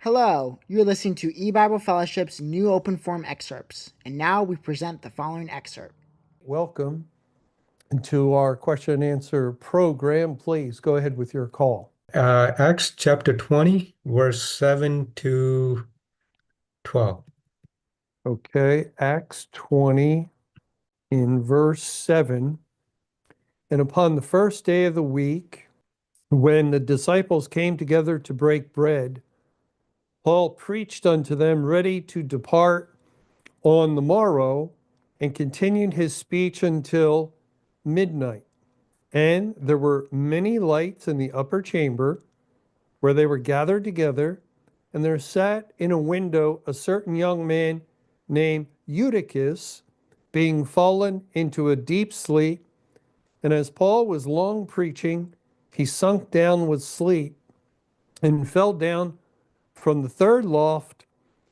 Hello, you're listening to eBible Fellowship's new Open Forum Excerpts, and now we present the following excerpt. Welcome to our question and answer program. Please go ahead with your call. Acts chapter 20, verse 7 to 12. Okay, Acts 20 in verse 7. And upon the first day of the week, when the disciples came together to break bread, Paul preached unto them, ready to depart on the morrow, and continued his speech until midnight. And there were many lights in the upper chamber where they were gathered together, and there sat in a window a certain young man named Eutychus, being fallen into a deep sleep. And as Paul was long preaching, he sunk down with sleep and fell down from the third loft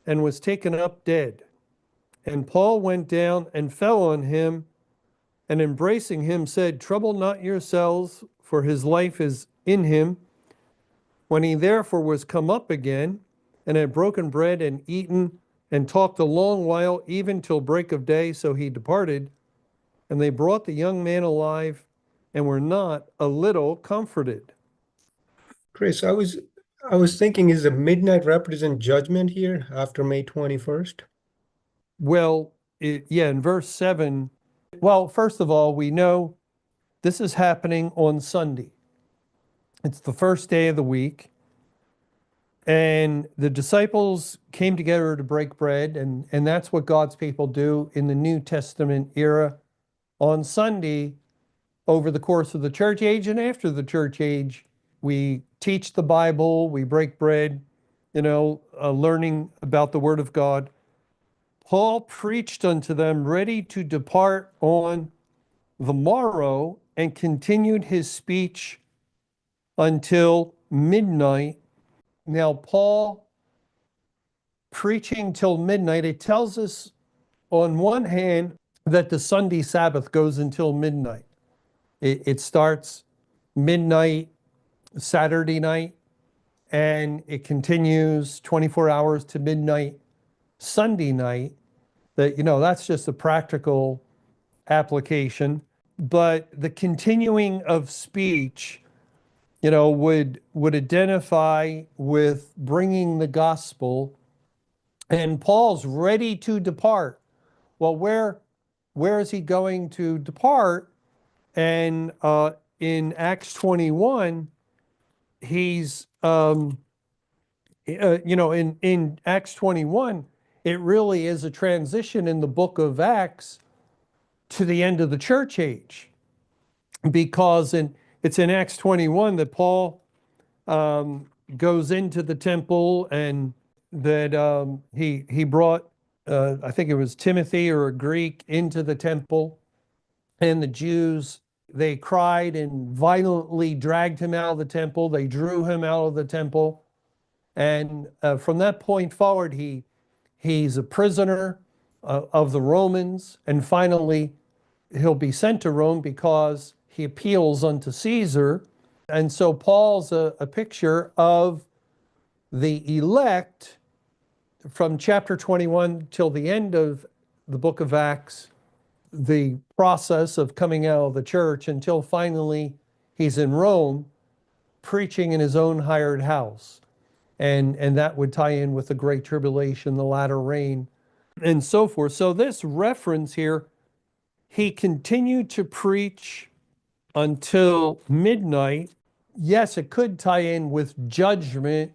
and was taken up dead. And Paul went down and fell on him, and embracing him said, Trouble not yourselves, for his life is in him. When he therefore was come up again, and had broken bread and eaten, and talked a long while, even till break of day, so he departed. And they brought the young man alive, and were not a little comforted. Chris, I was thinking, is the midnight represent judgment here after May 21st? Well, in verse 7, well, first of all, we know this is happening on Sunday. It's the first day of the week. And the disciples came together to break bread, and that's what God's people do in the New Testament era on Sunday. Over the course of the church age and after the church age, we teach the Bible, we break bread, learning about the Word of God. Paul preached unto them, ready to depart on the morrow, and continued his speech until midnight. Now, Paul preaching till midnight, it tells us on one hand that the Sunday Sabbath goes until midnight. It starts midnight Saturday night, and it continues 24 hours to midnight Sunday night. That's just a practical application. But the continuing of speech, would identify with bringing the gospel. And Paul's ready to depart. Well, where is he going to depart? And in Acts 21, he's, in Acts 21, it really is a transition in the book of Acts to the end of the church age. Because it's in Acts 21 that Paul goes into the temple, and that he brought, I think it was Timothy or a Greek, into the temple. And the Jews, they cried and violently dragged him out of the temple. They drew him out of the temple. And from that point forward, he's a prisoner of the Romans. And finally, he'll be sent to Rome because he appeals unto Caesar. And so Paul's a picture of the elect from chapter 21 till the end of the book of Acts, the process of coming out of the church until finally he's in Rome preaching in his own hired house. And that would tie in with the Great Tribulation, the latter rain, and so forth. So this reference here, he continued to preach until midnight. Yes, it could tie in with judgment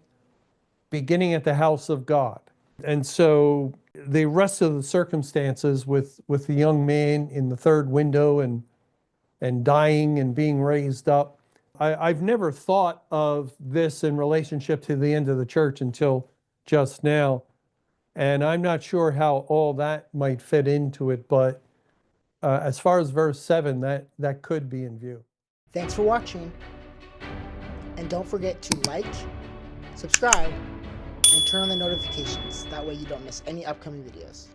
beginning at the house of God. And so the rest of the circumstances with the young man in the third window and dying and being raised up, I've never thought of this in relationship to the end of the church until just now. And I'm not sure how all that might fit into it, but as far as verse 7, that could be in view. Thanks for watching, and don't forget to like, subscribe, and turn on the notifications. That way you don't miss any upcoming videos.